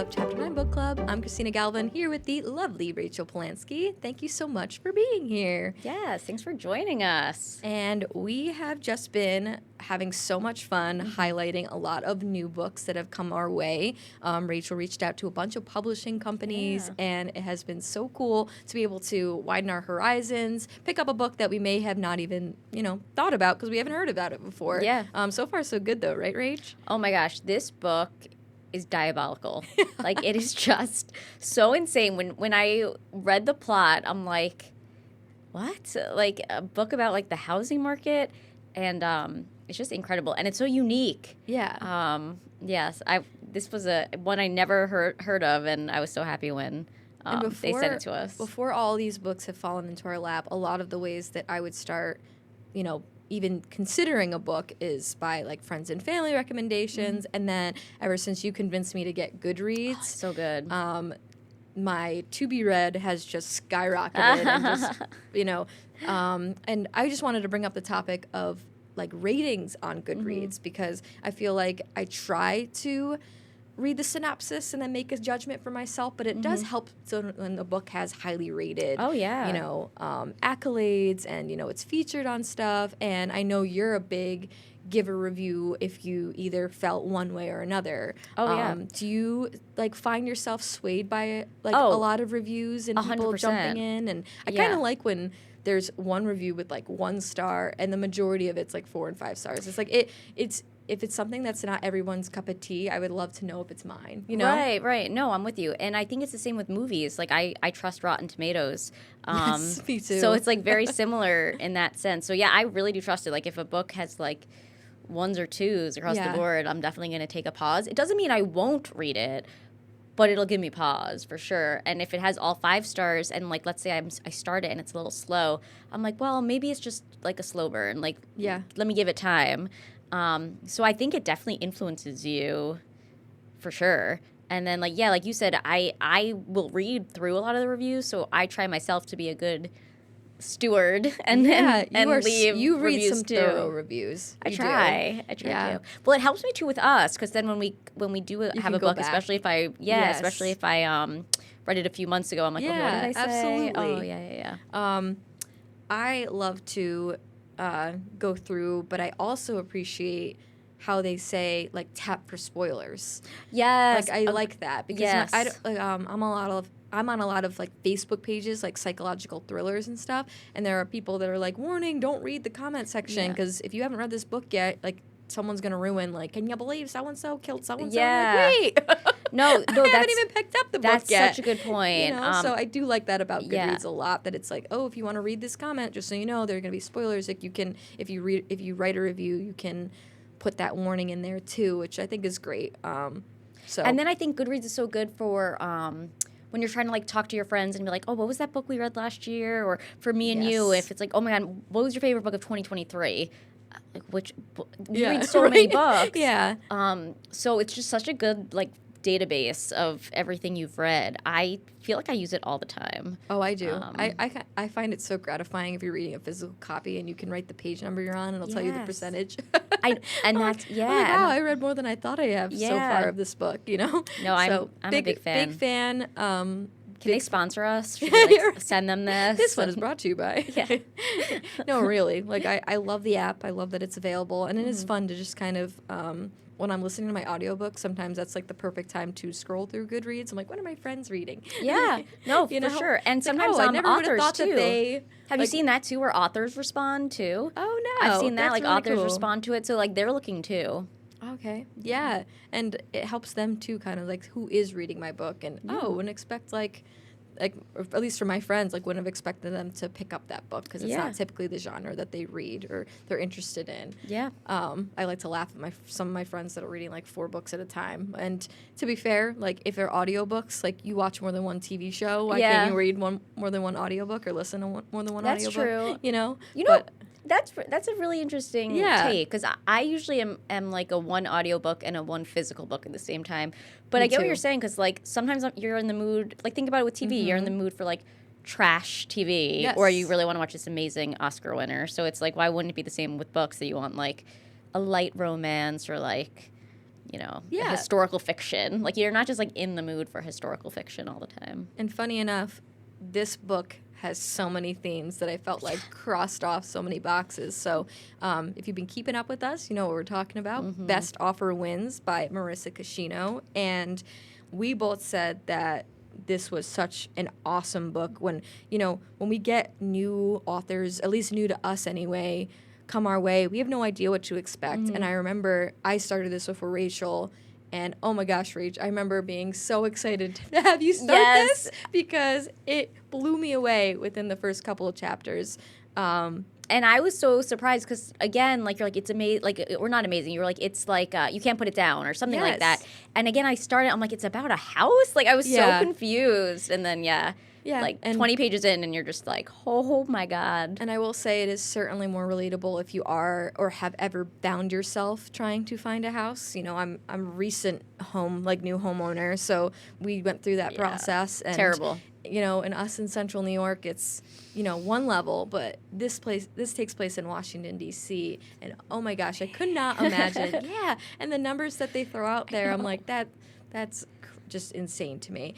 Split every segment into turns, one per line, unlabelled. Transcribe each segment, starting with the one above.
Up Chapter 9 Book Club. I'm Christina Galvin here with the lovely Rachel Polanski. Thank you so much for being here.
Yes, thanks for joining us.
And we have just been having so much fun highlighting a lot of new books that have come our way. Rachel reached out to a bunch of publishing companies, and it has been so cool to be able to widen our horizons, pick up a book that we may have not even, thought about because we haven't heard about it before.
Yeah.
So far, so good, though, right, Rach?
Oh my gosh, this book is diabolical. Like, it is just so insane. When I read the plot, I'm like, what? Like, a book about, like, the housing market? And it's just incredible. And it's so unique.
Yeah.
Yes, this was one I never heard of, and I was so happy when they sent it to us.
Before all these books have fallen into our lap, a lot of the ways that I would start, even considering a book is by like friends and family recommendations. And then ever since you convinced me to get Goodreads,
So good.
my to be read has just skyrocketed and just, and I just wanted to bring up the topic of like ratings on Goodreads because I feel like I try to read the synopsis and then make a judgment for myself, but it does help when the book has highly rated, accolades and, it's featured on stuff. And I know you're a big give a review if you either felt one way or another. Do you find yourself swayed by a lot of reviews and people
100%.
jumping in? And I kind of like when there's one review with 1 star and the majority of it's 4 and 5 stars. It's it's if it's something that's not everyone's cup of tea, I would love to know if it's mine,
Right. No, I'm with you. And I think it's the same with movies. Like, I trust Rotten Tomatoes.
Yes, me too.
So it's, very similar in that sense. So, yeah, I really do trust it. Like, if a book has, 1s or 2s across the board, I'm definitely going to take a pause. It doesn't mean I won't read it, but it'll give me pause for sure. And if it has all 5 stars and, let's say I start it and it's a little slow, I'm like, well, maybe it's just, a slow burn. Let me give it time. So I think it definitely influences you for sure. And then, like you said, I will read through a lot of the reviews, so I try myself to be a good steward and leave
you read
reviews
some
too.
Thorough reviews.
I try to. Well, it helps me too with us because then when we do have a book,
back.
especially if I read it a few months ago, I'm like, okay, what did I say?
Absolutely.
Oh, yeah.
I love to go through, but I also appreciate how they say tap for spoilers.
Yes,
I like that because I'm on a lot of Facebook pages psychological thrillers and stuff, and there are people that are warning, don't read the comment section because if you haven't read this book yet, someone's gonna ruin can you believe so and so killed so and so? Wait.
No,
I haven't even picked up the book yet.
That's such a good point.
So I do like that about Goodreads a lot. That it's if you want to read this comment, just so you know, there are going to be spoilers. You can, if you write a review, you can put that warning in there too, which I think is great. And
then I think Goodreads is so good for when you're trying to talk to your friends and be like, oh, what was that book we read last year? Or for me and you, if it's oh my God, what was your favorite book of 2023? We read so many books.
Yeah.
So it's just such a good database of everything you've read. I feel like I use it all the time.
Oh, I do. I find it so gratifying if you're reading a physical copy and you can write the page number you're on and it'll tell you the percentage.
Wow,
I read more than I thought I have so far of this book,
No, I'm a big fan.
Big fan.
Can they sponsor us? Should we send them this?
This one is brought to you by. No, really. I love the app. I love that it's available. And it is fun to just kind of, when I'm listening to my audiobook, sometimes that's the perfect time to scroll through Goodreads. I'm like, what are my friends reading?
Yeah. No, for sure. And sometimes
I never
authors
thought
too.
That they...
Have you seen that too, where authors respond too?
Oh, no.
I've seen that.
That's really
authors
cool.
respond to it. So, they're looking too.
Okay. Yeah. And it helps them too, kind of who is reading my book. And, wouldn't expect or at least for my friends, wouldn't have expected them to pick up that book because it's not typically the genre that they read or they're interested in.
Yeah.
I like to laugh at some of my friends that are reading 4 books at a time. And to be fair, if they're audiobooks, you watch more than one TV show. Why can't you read more than one audiobook or listen to more than one audiobook?
That's true.
But,
that's a really interesting take because I usually am a 1 audiobook and a 1 physical book at the same time. But I get what you're saying because sometimes you're in the mood. Think about it with TV. You're in the mood for trash TV, or you really want to watch this amazing Oscar winner. So it's why wouldn't it be the same with books that you want a light romance or
Yeah.
historical fiction. Like, you're not just, like, in the mood for historical fiction all the time.
And funny enough, this book has so many themes that I felt like crossed off so many boxes. So if you've been keeping up with us, you know what we're talking about. Best Offer Wins by Marissa Cashino. And we both said that this was such an awesome book. When we get new authors, at least new to us anyway, come our way, we have no idea what to expect. And I remember I started this with Rachel, and oh my gosh, Rach, I remember being so excited to have you start this because it blew me away within the first couple of chapters.
And I was so surprised because, again, like, you're like, it's amazing. Like, we're not amazing. You're like, it's like, you can't put it down or something like that. And again, I started, I'm like, it's about a house? Like, I was so confused. And then, like, 20 pages in, and you're just like, oh my God.
And I will say it is certainly more relatable if you are or have ever found yourself trying to find a house. You know, I'm a recent new homeowner, so we went through that process. And
terrible.
You know, and us in central New York, it's, one level, but this takes place in Washington, D.C., and oh my gosh, I could not imagine. And the numbers that they throw out there, I'm like, that's just insane to me.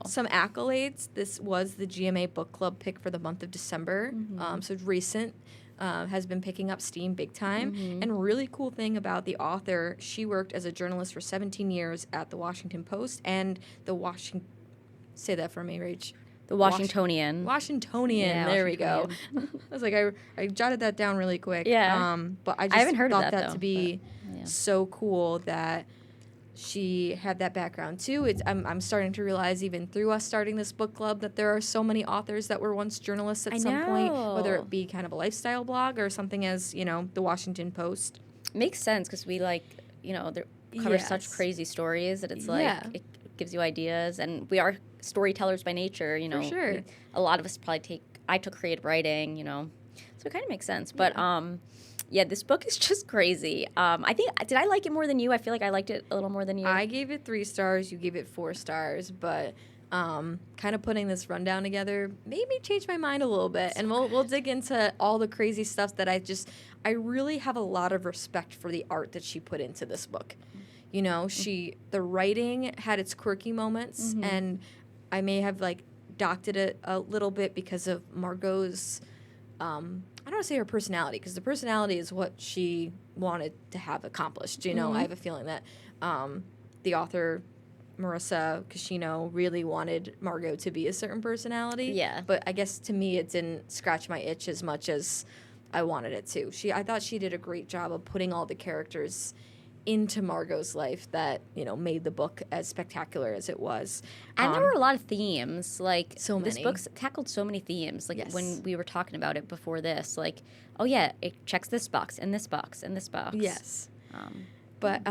Some accolades. This was the GMA Book Club pick for the month of December, so it's recent. Has been picking up steam big time. And really cool thing about the author, she worked as a journalist for 17 years at the Washington Post and the say that for me, Rach.
The Washingtonian.
Washingtonian. Yeah, there we go. I was like, I jotted that down really quick.
Yeah.
But I
haven't heard
thought
of that
to be so cool that she had that background too. I'm starting to realize, even through us starting this book club, that there are so many authors that were once journalists at some point, whether it be kind of a lifestyle blog or something as, the Washington Post.
Makes sense because we cover such crazy stories that it's like it gives you ideas, and we are storytellers by nature,
For sure.
A lot of us probably I took creative writing, so it kind of makes sense. But this book is just crazy. I think, did I like it more than you? I feel like I liked it a little more than you.
I gave it 3 stars. You gave it 4 stars. But kind of putting this rundown together made me change my mind a little bit. And we'll dig into all the crazy stuff that I really have a lot of respect for the art that she put into this book. The writing had its quirky moments, and I may have docked it a little bit because of Margot's, I don't want to say her personality, because the personality is what she wanted to have accomplished. I have a feeling that the author, Marissa Cashino, really wanted Margot to be a certain personality.
Yeah.
But I guess to me it didn't scratch my itch as much as I wanted it to. I thought she did a great job of putting all the characters into Margot's life that, made the book as spectacular as it was.
And there were a lot of themes.
So many.
This book tackled so many themes. When we were talking about it before this, it checks this box and this box and this box.
Yes. But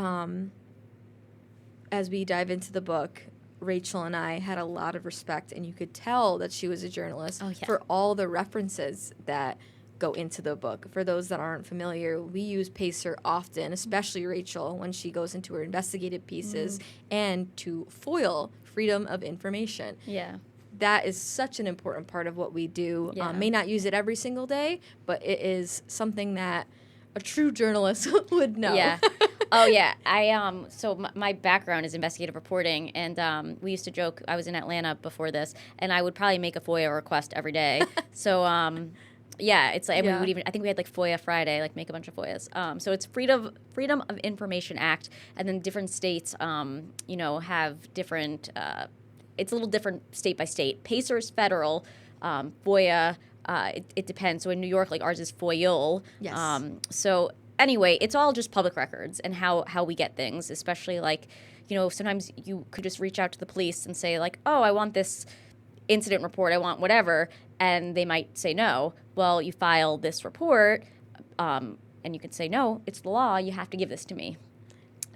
as we dive into the book, Rachel and I had a lot of respect, and you could tell that she was a journalist for all the references that go into the book. For those that aren't familiar, we use Pacer often, especially Rachel, when she goes into her investigative pieces and to foil freedom of information.
Yeah.
That is such an important part of what we do.
Yeah.
May not use it every single day, but it is something that a true journalist would know.
Yeah. Oh, yeah. My background is investigative reporting, and we used to joke, I was in Atlanta before this, and I would probably make a FOIA request every day. So, it's like, we would even, I think we had FOIA Friday, make a bunch of FOIAs. So it's Freedom of Information Act, and then different states, have different, it's a little different state by state. Pacer is federal, FOIA, it depends. So in New York, ours is FOIL.
Yes.
So anyway, it's all just public records and how we get things, especially sometimes you could just reach out to the police and say oh, I want this incident report, I want whatever, and they might say no. Well, you file this report, and you could say, no, it's the law, you have to give this to me.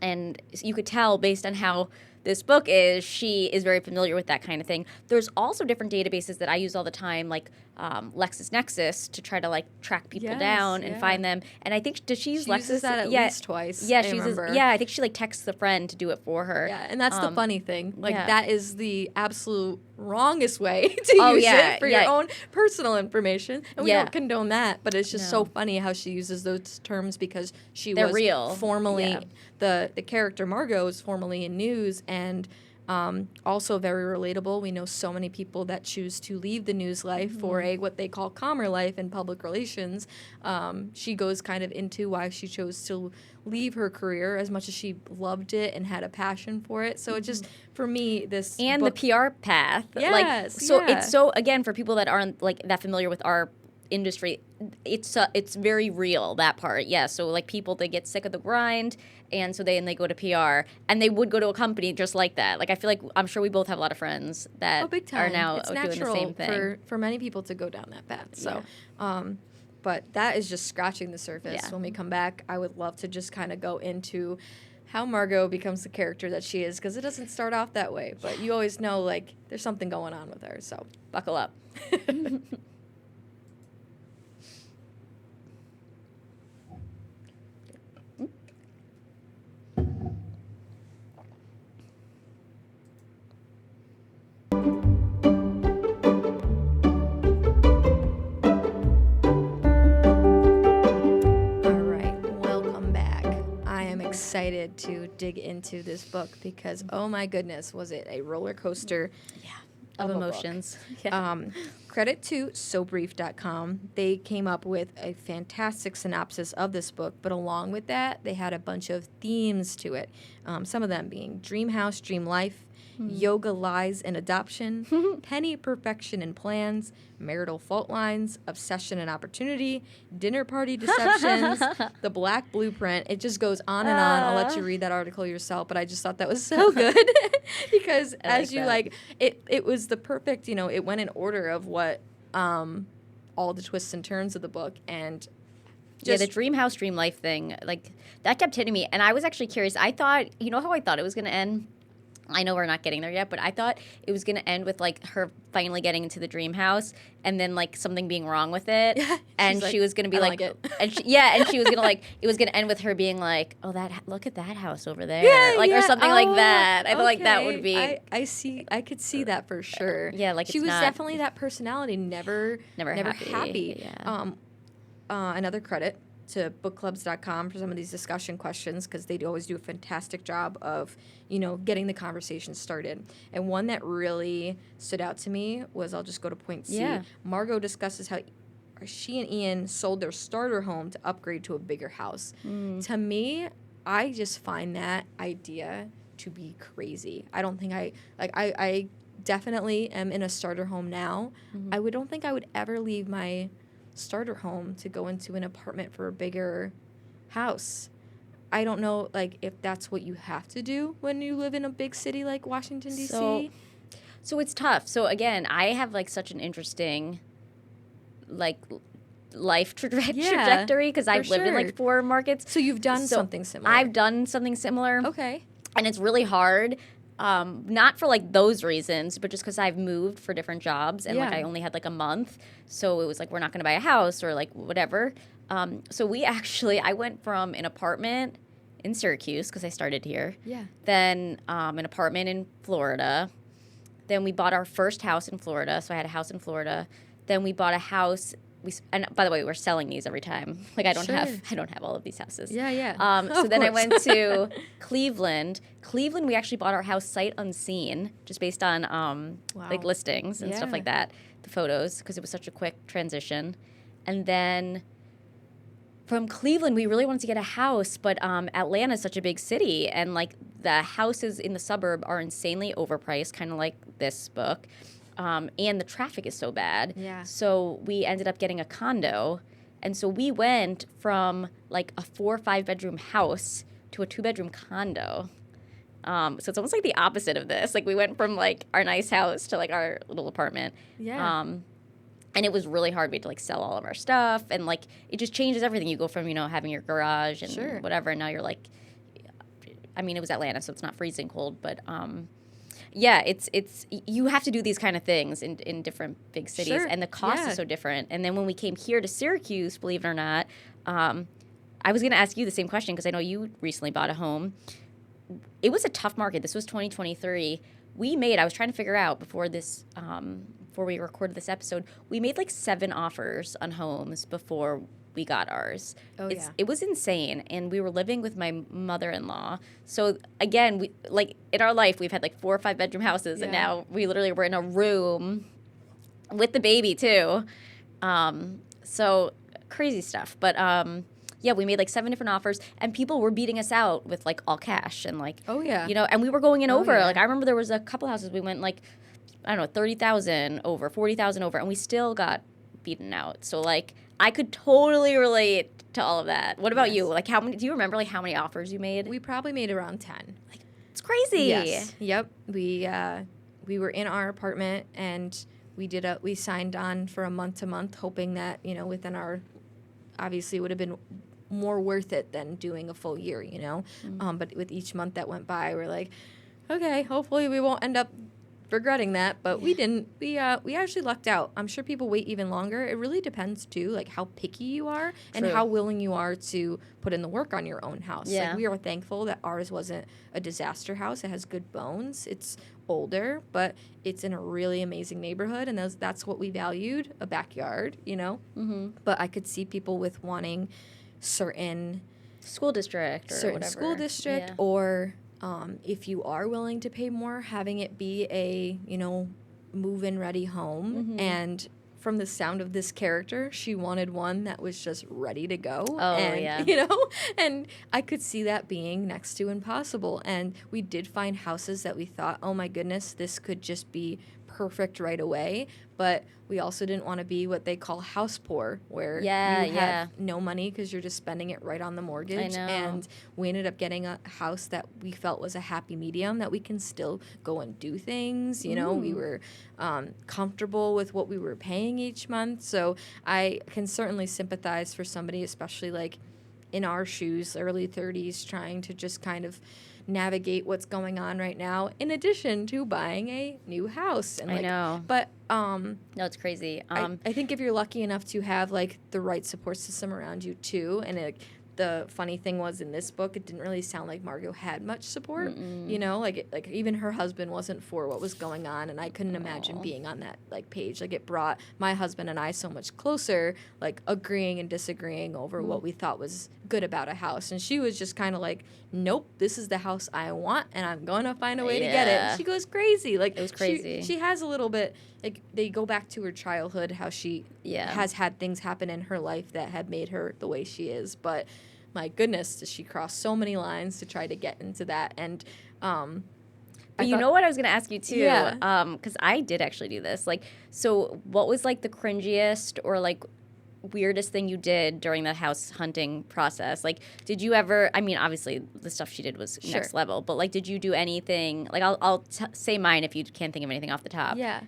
And you could tell based on how this book is, she is very familiar with that kind of thing. There's also different databases that I use all the time, LexisNexis, to try to track people down and find them. And I think, does she use Lexis?
Uses that at least twice.
Yeah, I think she texts a friend to do it for her.
Yeah, and that's the funny thing. That is the absolute wrongest way to use it for your own personal information. And we don't condone that, but it's just so funny how she uses those terms because they're was real. Formerly, the character Margot is formerly in news, and also very relatable. We know so many people that choose to leave the news life for what they call calmer life in public relations. She goes kind of into why she chose to leave her career as much as she loved it and had a passion for it. So it just, for me, this
and
book,
the PR path.
Yes,
it's so, again, for people that aren't like that familiar with our industry, it's very real, that part. So like people, they get sick of the grind, and so they go to PR, and they would go to a company just like that. Like I feel like I'm sure we both have a lot of friends that are now
it's
doing the same thing.
For many people to go down that path. So but that is just scratching the surface. When we come back, I would love to just kind of go into how Margot becomes the character that she is, because it doesn't start off that way, but you always know like there's something going on with her. So
buckle up.
Excited to dig into this book because oh my goodness, was it a roller coaster
of emotions.
Credit to sobrief.com. They came up with a fantastic synopsis of this book, but along with that they had a bunch of themes to it, some of them being dream house, dream life, yoga, lies, and adoption, penny perfection and plans, marital fault lines, obsession and opportunity, dinner party deceptions, the black blueprint. It just goes on and on. I'll let you read that article yourself, but I just thought that was so good because it was the perfect, it went in order of what all the twists and turns of the book, and
the dream house, dream life thing, like that kept hitting me, and I was actually curious. I thought, how I thought it was going to end? I know we're not getting there yet, but I thought it was going to end with, like, her finally getting into the dream house and then, like, something being wrong with it. And she was going to be like and she was going to, like, it was going to end with her being like, oh, look at that house over there. Or something like that. I feel like that would be.
I could see that for sure.
Like
she was definitely that personality, never happy.
Yeah.
Another credit to bookclubs.com for some of these discussion questions, because they always do a fantastic job of, getting the conversation started. And one that really stood out to me was, I'll just go to point C. Margot discusses how she and Ian sold their starter home to upgrade to a bigger house. To me, I just find that idea to be crazy. I don't think I definitely am in a starter home now. I don't think I would ever leave my starter home to go into an apartment for a bigger house. I don't know, if that's what you have to do when you live in a big city like Washington, D.C.
So it's tough. So again, I have such an interesting life trajectory because I've lived in 4 markets.
So you've done something similar.
I've done something similar.
Okay.
And it's really hard. Not for those reasons, but just because I've moved for different jobs and I only had a month, so it was we're not going to buy a house or whatever. So I went from an apartment in Syracuse because I started here.
Yeah.
Then an apartment in Florida. Then we bought our first house in Florida, so I had a house in Florida. Then we bought a house. And by the way, we're selling these every time. I don't have all of these houses.
Yeah.
So then I went to Cleveland. Cleveland, we actually bought our house sight unseen, just based on listings and stuff like that, the photos, because it was such a quick transition. And then from Cleveland, we really wanted to get a house, but Atlanta is such a big city, and the houses in the suburb are insanely overpriced, kind of like this book. And the traffic is so bad.
Yeah.
So we ended up getting a condo. And so we went from a 4 or 5 bedroom house to a 2-bedroom condo. So it's almost the opposite of this. We went from our nice house to our little apartment.
Yeah.
And it was really hard. We had to sell all of our stuff. And it just changes everything. You go from, having your garage and whatever. And now you're it was Atlanta, so it's not freezing cold, but yeah, it's you have to do these kind of things in different big cities, and the cost is so different. And then when we came here to Syracuse, believe it or not, I was going to ask you the same question because I know you recently bought a home. It was a tough market. This was 2023. I was trying to figure out before we recorded this episode, we made like 7 offers on homes before we got ours. It was insane, and we were living with my mother-in-law. So again, we like in our life we've had like 4 or 5 bedroom houses, and now we literally were in a room with the baby too. So crazy stuff. But yeah, we made like 7 different offers, and people were beating us out with like all cash and like and we were going in over. Like I remember there was a couple houses we went like, I don't know, 30,000 over, 40,000 over, and we still got beaten out. So like I could totally relate to all of that. What about you? Like how many? Do you remember like how many offers you made?
We probably made around 10.
Like it's crazy.
Yes. Yep. We were in our apartment, and we signed on for a month to month, hoping that within our, obviously it would have been more worth it than doing a full year. But with each month that went by, we're like, okay, hopefully we won't end up regretting that, but we didn't. We actually lucked out. I'm sure people wait even longer. It really depends too, like how picky you are and how willing you are to put in the work on your own house.
Yeah.
Like we are thankful that ours wasn't a disaster house. It has good bones. It's older, but it's in a really amazing neighborhood, and that's what we valued, a backyard,
Mm-hmm.
But I could see people with wanting certain
school district or whatever.
School district or if you are willing to pay more, having it be a, move-in ready home.
Mm-hmm.
And from the sound of this character, she wanted one that was just ready to go.
Oh,
and, and I could see that being next to impossible. And we did find houses that we thought, oh my goodness, this could just be perfect right away. But we also didn't want to be what they call house poor, where you have no money because you're just spending it right on the mortgage.
I know.
And we ended up getting a house that we felt was a happy medium, that we can still go and do things. We were comfortable with what we were paying each month. So I can certainly sympathize for somebody, especially like in our shoes, early 30s, trying to just kind of navigate what's going on right now, in addition to buying a new house. And
I know.
But
no, it's crazy.
I think if you're lucky enough to have like the right support system around you too, and the funny thing was in this book, it didn't really sound like Margot had much support. Like even her husband wasn't for what was going on, and I couldn't imagine being on that like page. Like it brought my husband and I so much closer, like agreeing and disagreeing over what we thought was good about a house. And she was just kind of like, nope, this is the house I want, and I'm going to find a way to get it. And she goes crazy. Like
it was crazy.
She has a little bit, like they go back to her childhood, how she has had things happen in her life that have made her the way she is. But my goodness, does she cross so many lines to try to get into that. And
but you know what I was going to ask you too? Yeah. Because I did actually do this. Like, so what was like the cringiest or like weirdest thing you did during the house hunting process? Like, did you ever, I mean, obviously the stuff she did was next level, but like, did you do anything, like I'll say mine if you can't think of anything off the top.
Yeah.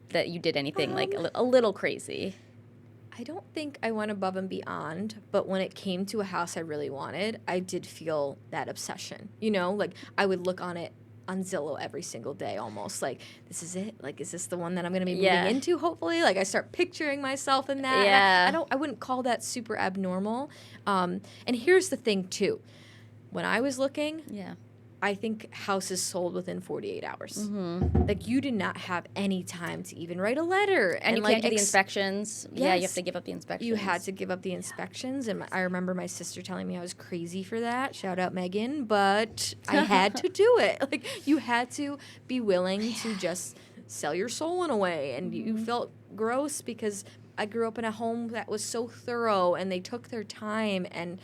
That you did anything like a little crazy.
I don't think I went above and beyond, but when it came to a house I really wanted, I did feel that obsession. Like I would look on it on Zillow every single day almost. Like, this is it? Like, is this the one that I'm going to be moving into, hopefully? Like, I start picturing myself in that.
Yeah.
I wouldn't call that super abnormal. And here's the thing, too. When I was looking, I think houses sold within 48 hours.
Mm-hmm.
Like, you did not have any time to even write a letter.
And you can't do the inspections.
Yes.
Yeah, you have to give up the inspections.
You had to give up the inspections. And I remember my sister telling me I was crazy for that. Shout out Megan. But I had to do it. Like, you had to be willing to just sell your soul in a way. And you felt gross because I grew up in a home that was so thorough and they took their time. And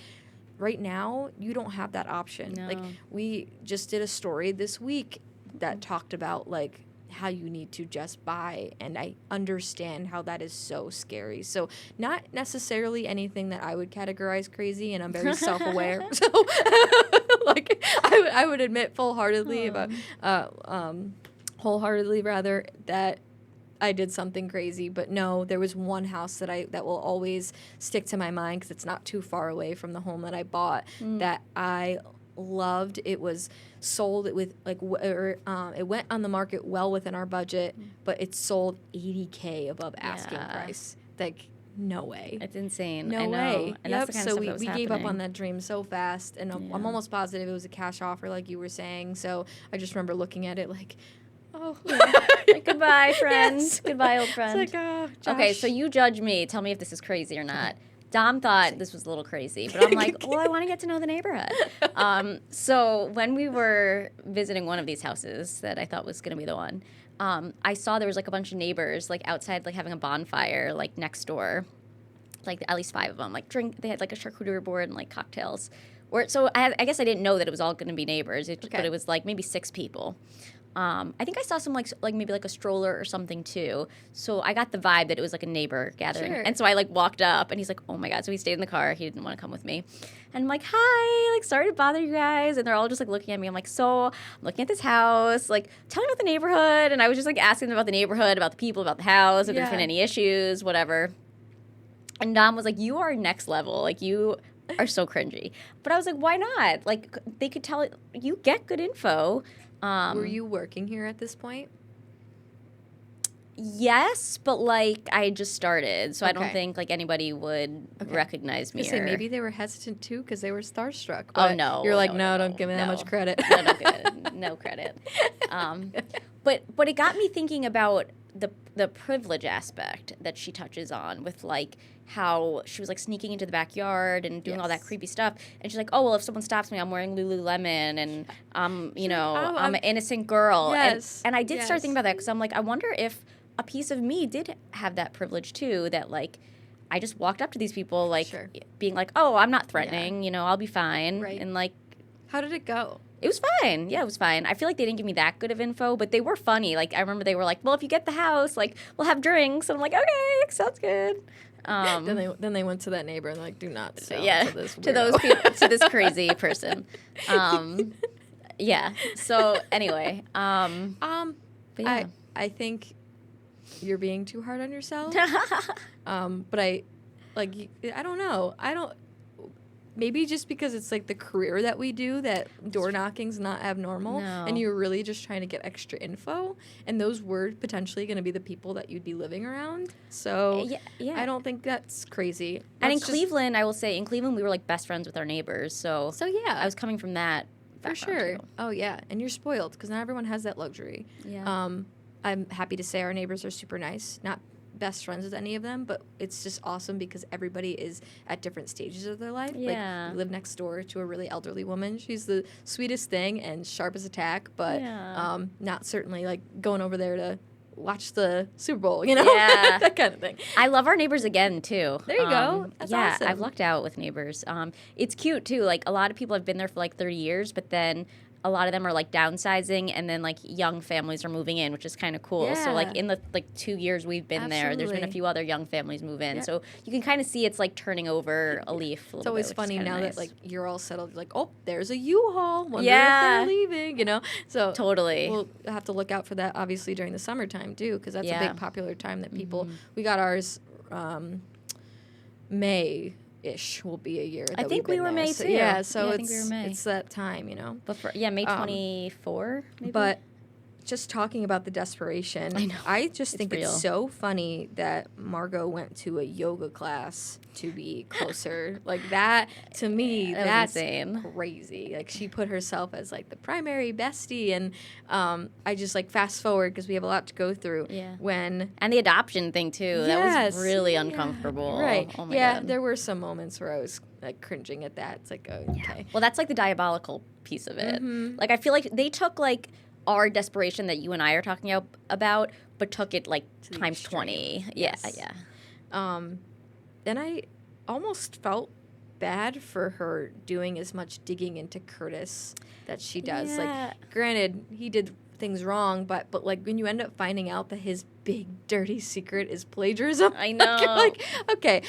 right now, you don't have that option.
No.
Like, we just did a story this week that talked about, like, how you need to just buy, and I understand how that is so scary. So not necessarily anything that I would categorize crazy, and I'm very self-aware. So, like, I would admit wholeheartedly rather, that I did something crazy. But no, there was one house that will always stick to my mind because it's not too far away from the home that I bought that I loved. It was sold with it went on the market well within our budget, but it sold $80K above asking price. Like, no way.
It's insane.
No
I know.
way.
And
Yep.
that's the kind
So
of stuff that was
we gave up
happening.
on that dream so fast, and I'm almost positive it was a cash offer, like you were saying. So I just remember looking at it like, oh,
Like, goodbye, friend.
Yes.
Goodbye, old friend.
It's like,
Okay,
Josh.
so you judge me. Tell me if this is crazy or not. Dom thought this was a little crazy, but I'm like, well, I want to get to know the neighborhood. So when we were visiting one of these houses that I thought was going to be the one, I saw there was like a bunch of neighbors like outside, like having a bonfire like next door, like at least 5 of them. Like they had like a charcuterie board and like cocktails. So I guess I didn't know that it was all going to be neighbors, but it was like maybe 6 people. I think I saw some like maybe like a stroller or something too. So I got the vibe that it was like a neighbor gathering.
Sure.
And so I like walked up and he's like, oh my God. So he stayed in the car. He didn't want to come with me. And I'm like, hi, like sorry to bother you guys. And they're all just like looking at me. I'm like, so I'm looking at this house. Like, tell me about the neighborhood. And I was just like asking them about the neighborhood, about the people, about the house, if there's been any issues, whatever. And Dom was like, you are next level. Like you are so cringy. But I was like, why not? Like they could tell it, you get good info.
Were you working here at this point?
Yes, but like I just started, so I don't
Okay.
think like anybody would recognize me.
I say maybe they were hesitant too because they were starstruck.
Oh
But
no,
you're like,
no,
don't give me that much credit.
No good, no credit. But it got me thinking about the privilege aspect that she touches on with like how she was like sneaking into the backyard and doing all that creepy stuff, and she's like, oh well, if someone stops me, I'm wearing Lululemon and I'm an innocent girl.
Yes.
And I did start thinking about that because I'm like, I wonder if a piece of me did have that privilege too, that like I just walked up to these people like being like, oh, I'm not threatening, I'll be fine.
Right.
And like,
How did it go?
it was fine. Yeah, it was fine. I feel like they didn't give me that good of info, but they were funny. Like I remember they were like, well, if you get the house, like we'll have drinks. And I'm like, okay, sounds good.
Then they went to that neighbor and like, do not sell to this
to those people, to this crazy person. Yeah. So anyway, but yeah.
I think you're being too hard on yourself. But I don't know. Maybe just because it's like the career that we do, that door knocking's not abnormal, and you're really just trying to get extra info, and those were potentially going to be the people that you'd be living around. So I don't think that's crazy.
And in Cleveland, I will say, in Cleveland, we were like best friends with our neighbors. So
yeah,
I was coming from that
for sure. Too. Oh yeah, and you're spoiled because not everyone has that luxury.
Yeah.
I'm happy to say our neighbors are super nice. Not best friends with any of them, but it's just awesome because everybody is at different stages of their life.
Yeah.
Like we live next door to a really elderly woman. She's the sweetest thing and sharp as a tack, but not certainly like going over there to watch the Super Bowl,
Yeah.
that kind of thing.
I love our neighbors again, too.
There you go. That's awesome.
I've lucked out with neighbors. It's cute, too. Like, a lot of people have been there for, like, 30 years, but then a lot of them are, like, downsizing, and then, like, young families are moving in, which is kind of cool.
Yeah.
So, like, in the, 2 years we've been there, there's been a few other young families move in. So you can kind of see it's, like, turning over a leaf a little bit.
It's always
bit,
funny now
nice.
that, like, you're all settled. Like, oh, there's a U-Haul. Wonder if they're leaving, So
totally.
We'll have to look out for that, obviously, during the summertime, too, because that's a big popular time that people... We got ours May-ish will be a year that
I think we were
there.
May,
so,
too.
Yeah, so
I think we were May.
It's that time,
But May 24, maybe?
But just talking about the desperation, I just think it's so funny that Margot went to a yoga class to be closer. Like that, to me, that's
insane.
Crazy. Like she put herself as like the primary bestie, and I just like fast forward because we have a lot to go through.
Yeah.
And
the adoption thing too. That was really uncomfortable.
Right.
Oh my God.
There were some moments where I was like cringing at that. It's like, oh, okay.
Well, that's like the diabolical piece of it. Like I feel like they took like our desperation that you and I are talking about, but took it like times 20.
Yes.
Yeah.
Then I almost felt bad for her doing as much digging into Curtis that she does.
Yeah.
Like, granted, he did things wrong, but like when you end up finding out that his big dirty secret is plagiarism,
I know.
You're like, okay,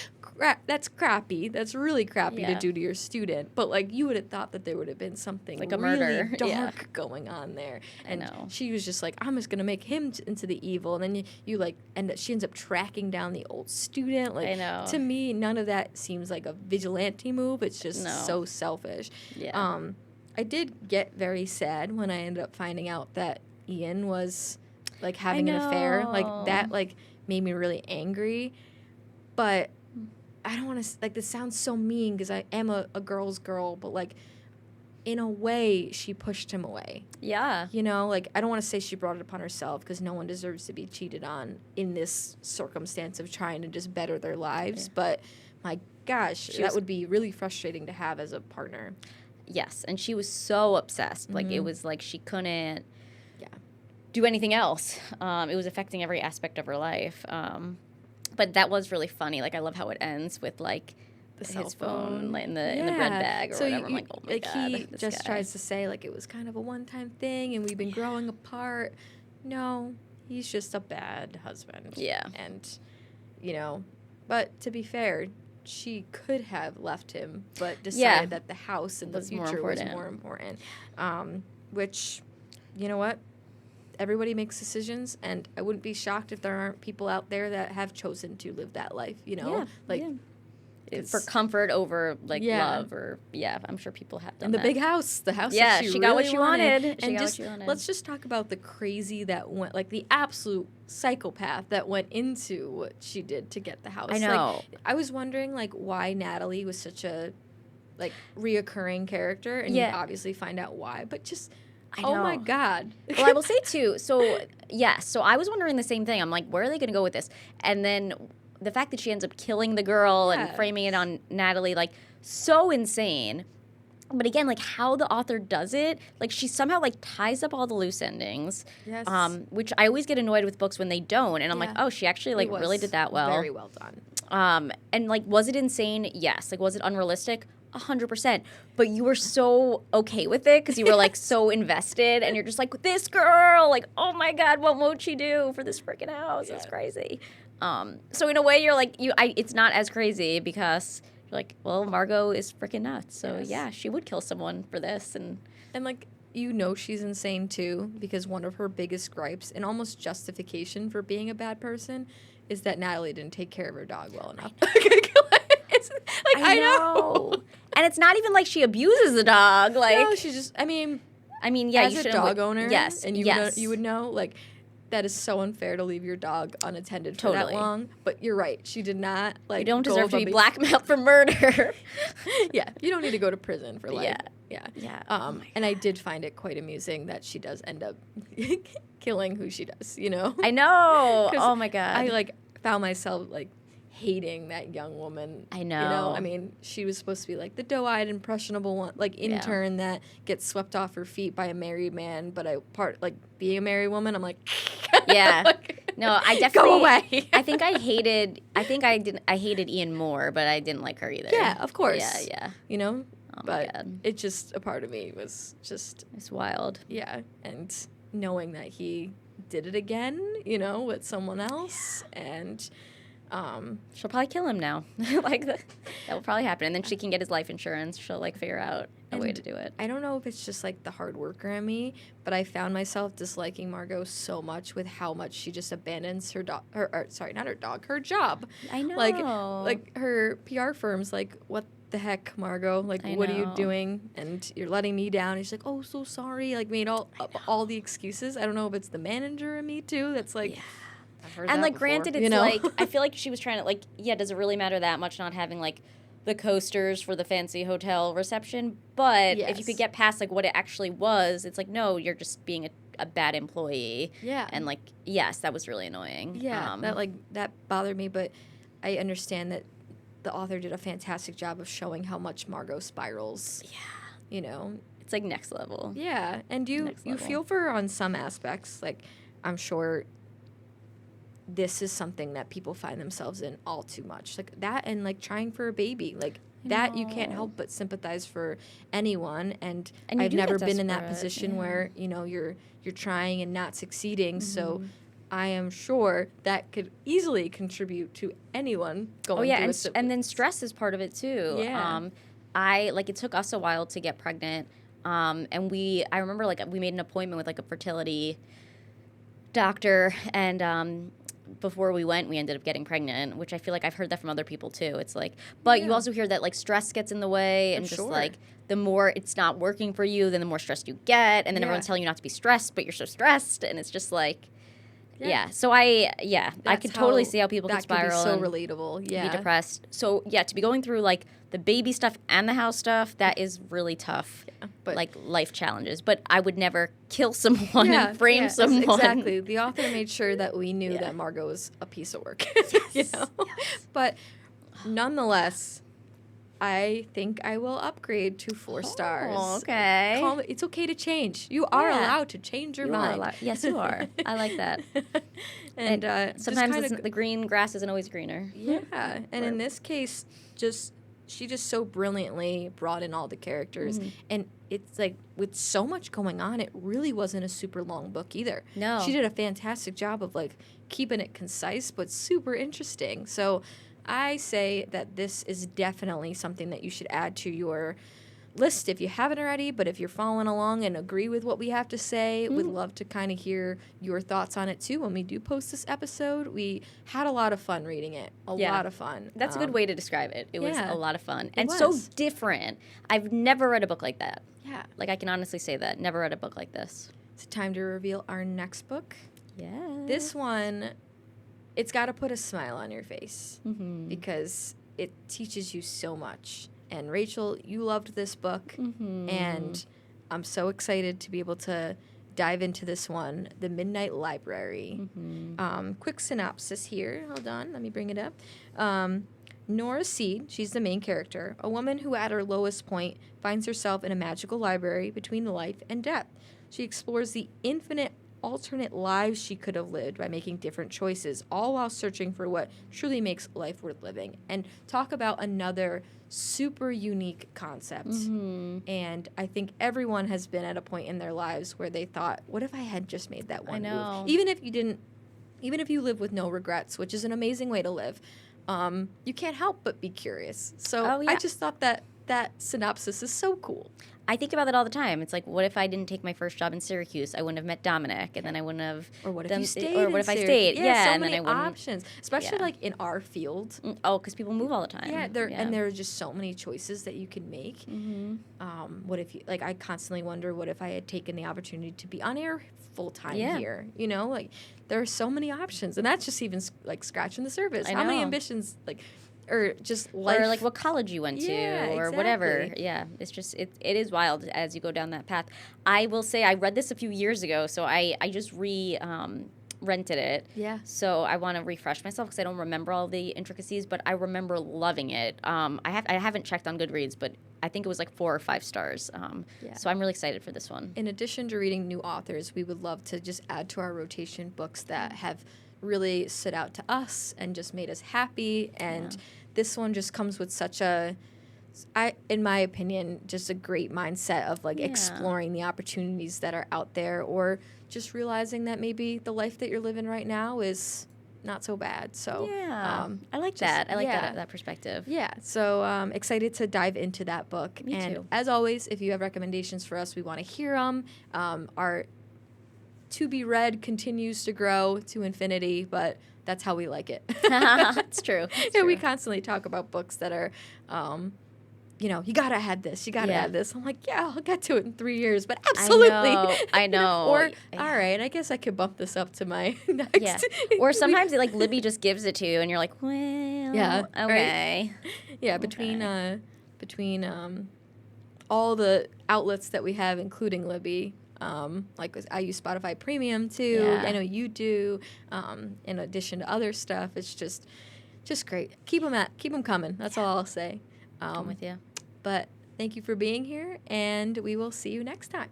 that's crappy. That's really crappy to do to your student. But like you would have thought that there would have been something
like a
really
murder.
dark going on there. And
I know.
she was just like, I'm just gonna make him into the evil. And then you like, and she ends up tracking down the old student. Like,
I know.
To me, none of that seems like a vigilante move. It's just so selfish.
Yeah.
I did get very sad when I ended up finding out that Ian was like having an affair. Like that like made me really angry. but I don't want to, like, this sounds so mean because I am a girl's girl, but, like, in a way, she pushed him away.
Yeah.
You know, like, I don't want to say she brought it upon herself because no one deserves to be cheated on in this circumstance of trying to just better their lives. But my gosh, that would be really frustrating to have as a partner.
Yes. And she was so obsessed. Like, it was like she couldn't do anything else. It was affecting every aspect of her life. But that was really funny. Like, I love how it ends with, like, his phone in the bread bag or whatever. I'm like, oh my God.
He just tries to say, like, it was kind of a one-time thing and we've been growing apart. No, he's just a bad husband.
Yeah.
And, you know, but to be fair, she could have left him, but decided that the house in the future was more important. Which, you know what? Everybody makes decisions, and I wouldn't be shocked if there aren't people out there that have chosen to live that life, you know?
For comfort over, like, love or, I'm sure people have done
and
that.
the big house, that
she
really
got what she wanted.
And let's just talk about the crazy that went, like, the absolute psychopath that went into what she did to get the house.
I know.
Like, I was wondering, like, why Natalie was such a, like, reoccurring character, and you obviously find out why, but just... Oh my God.
Well, I will say too, so I was wondering the same thing. I'm like, where are they going to go with this? And then the fact that she ends up killing the girl and framing it on Natalie, like, so insane. But again, like, how the author does it, like, she somehow, like, ties up all the loose endings.
Yes.
Which I always get annoyed with books when they don't. And I'm like, oh, she actually, like, really did that well.
Very well done.
And, like, was it insane? Yes. Like, was it unrealistic? 100%. But you were so okay with it because you were, like, so invested. And you're just like, this girl, like, oh, my God, what won't she do for this freaking house? It's crazy. So in a way, you're like, it's not as crazy because you're like, well, Margot is freaking nuts. So, she would kill someone for this. And
like, you know she's insane, too, because one of her biggest gripes and almost justification for being a bad person is that Natalie didn't take care of her dog well enough. I know.
And it's not even like she abuses the dog. Like,
no, she just, I mean,
as
a dog owner, and
you
would know, like, that is so unfair to leave your dog unattended for that long. But you're right. She did not, like,
you don't deserve to be blackmailed for murder.
You don't need to go to prison for life.
Yeah.
And I did find it quite amusing that she does end up killing who she does, you know?
I know. Oh, my God.
I, like, found myself, like, hating that young woman.
I know.
You know, I mean, she was supposed to be like the doe-eyed, impressionable one, like intern that gets swept off her feet by a married man. But being a married woman, I'm like,
no, I definitely
go away.
I hated Ian more, but I didn't like her either.
Yeah, of course.
Yeah.
You know,
oh
but
my God.
It just, a part of me was just,
it's wild.
Yeah, and knowing that he did it again, you know, with someone else, and.
She'll probably kill him now. Like, that will probably happen. And then she can get his life insurance. She'll, like, figure out a way to do it.
I don't know if it's just, like, the hard worker in me, but I found myself disliking Margot so much with how much she just abandons her dog. Not her dog, her job.
I know.
Like her PR firm's like, what the heck, Margot? Like, what are you doing? And you're letting me down. And she's like, oh, so sorry. Like, made all the excuses. I don't know if it's the manager in me, too, that's like... Yeah.
And, like, granted, it's, like, I feel like she was trying to, like, does it really matter that much not having, like, the coasters for the fancy hotel reception? But if you could get past, like, what it actually was, it's like, no, you're just being a bad employee.
Yeah.
And, like, yes, that was really annoying.
Yeah, that bothered me, but I understand that the author did a fantastic job of showing how much Margot spirals.
Yeah.
You know?
It's, like, next level.
Yeah, and you feel for her on some aspects. Like, I'm sure... this is something that people find themselves in all too much. Like that and like trying for a baby. Like that you can't help but sympathize for anyone. And I've never been in that position where, you know, you're trying and not succeeding. Mm-hmm. So I am sure that could easily contribute to anyone going through a
and then stress is part of it too.
Yeah.
It took us a while to get pregnant. And I remember like we made an appointment with like a fertility doctor and before we went, we ended up getting pregnant, which I feel like I've heard that from other people too. It's like, but you also hear that like stress gets in the way and just like the more it's not working for you, then the more stressed you get. And then everyone's telling you not to be stressed, but you're so stressed. And it's just like, Yeah. So I could totally see how people could
that
spiral
could be so
and
relatable. Yeah.
be depressed. So yeah, to be going through like the baby stuff and the house stuff, that is really tough.
Yeah, but
like life challenges. But I would never kill someone and frame someone.
Exactly. The author made sure that we knew that Margot was a piece of work. You know? But nonetheless, I think I will upgrade to 4 stars.
Okay.
It's okay to change. You are allowed to change your mind.
Yes, you are. I like that.
And
sometimes the green grass isn't always greener.
Yeah. And in this case, she just so brilliantly brought in all the characters. And it's like with so much going on, it really wasn't a super long book either.
No.
She did a fantastic job of like keeping it concise but super interesting. So I say that this is definitely something that you should add to your list if you haven't already, but if you're following along and agree with what we have to say, we'd love to kind of hear your thoughts on it too. When we do post this episode, we had a lot of fun reading it. A lot of fun.
That's a good way to describe it. It was a lot of fun. And
was.
so different. I've never read a book like that.
Yeah.
Like, I can honestly say that. Never read a book like this.
It's time to reveal our next book.
Yeah.
This one, it's got to put a smile on your face because it teaches you so much. And Rachel, you loved this book, and I'm so excited to be able to dive into this one, The Midnight Library. Quick synopsis here. Hold on, let me bring it up. Nora Seed, she's the main character, a woman who at her lowest point finds herself in a magical library between life and death. She explores the infinite alternate lives she could have lived by making different choices, all while searching for what truly makes life worth living. And talk about another super unique concept. And I think everyone has been at a point in their lives where they thought, what if I had just made that one move? Even if you live with no regrets, which is an amazing way to live, you can't help but be curious. So I just thought that synopsis is so cool.
I think about that all the time. It's like, what if I didn't take my first job in Syracuse? I wouldn't have met Dominic, and then I wouldn't have.
Or what if you stayed?
Or what if I stayed?
Yeah, so
and
many
then I wouldn't.
options, especially like in our field.
Oh, because people move all the time.
Yeah, and there are just so many choices that you can make. What if you like? I constantly wonder, what if I had taken the opportunity to be on air full time here? You know, like there are so many options, and that's just even like scratching the surface. How many ambitions like? Or just life.
Or like what college you went to or whatever. Yeah, it's just, it is wild as you go down that path. I will say I read this a few years ago, so I just rented it.
Yeah.
So I want to refresh myself because I don't remember all the intricacies, but I remember loving it. I haven't checked on Goodreads, but I think it was like 4 or 5 stars. So I'm really excited for this one.
In addition to reading new authors, we would love to just add to our rotation books that have really stood out to us and just made us happy. And this one just comes with such in my opinion, just a great mindset of like exploring the opportunities that are out there, or just realizing that maybe the life that you're living right now is not so bad. So
I like that. I like that perspective.
Yeah. So excited to dive into that book.
Me too.
As always, if you have recommendations for us, we want to hear them. Our to be read continues to grow to infinity, but that's how we like it.
It's true.
We constantly talk about books that are, you gotta have this, you gotta have this. I'm like, yeah, I'll get to it in 3 years, but absolutely.
I know.
Or, all right, I guess I could bump this up to my next.
Yeah. Or sometimes like Libby just gives it to you, and you're like, well, okay.
Right? Yeah, between all the outlets that we have, including Libby. Like I use Spotify Premium too. I know you do. In addition to other stuff, it's just great. Keep them coming. That's all I'll say.
I'm with you.
But thank you for being here, and we will see you next time.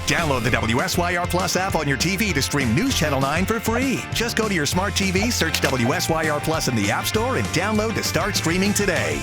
Download the WSYR Plus app on your TV to stream News Channel 9 for free. Just go to your smart TV, search WSYR Plus in the App Store, and download to start streaming today.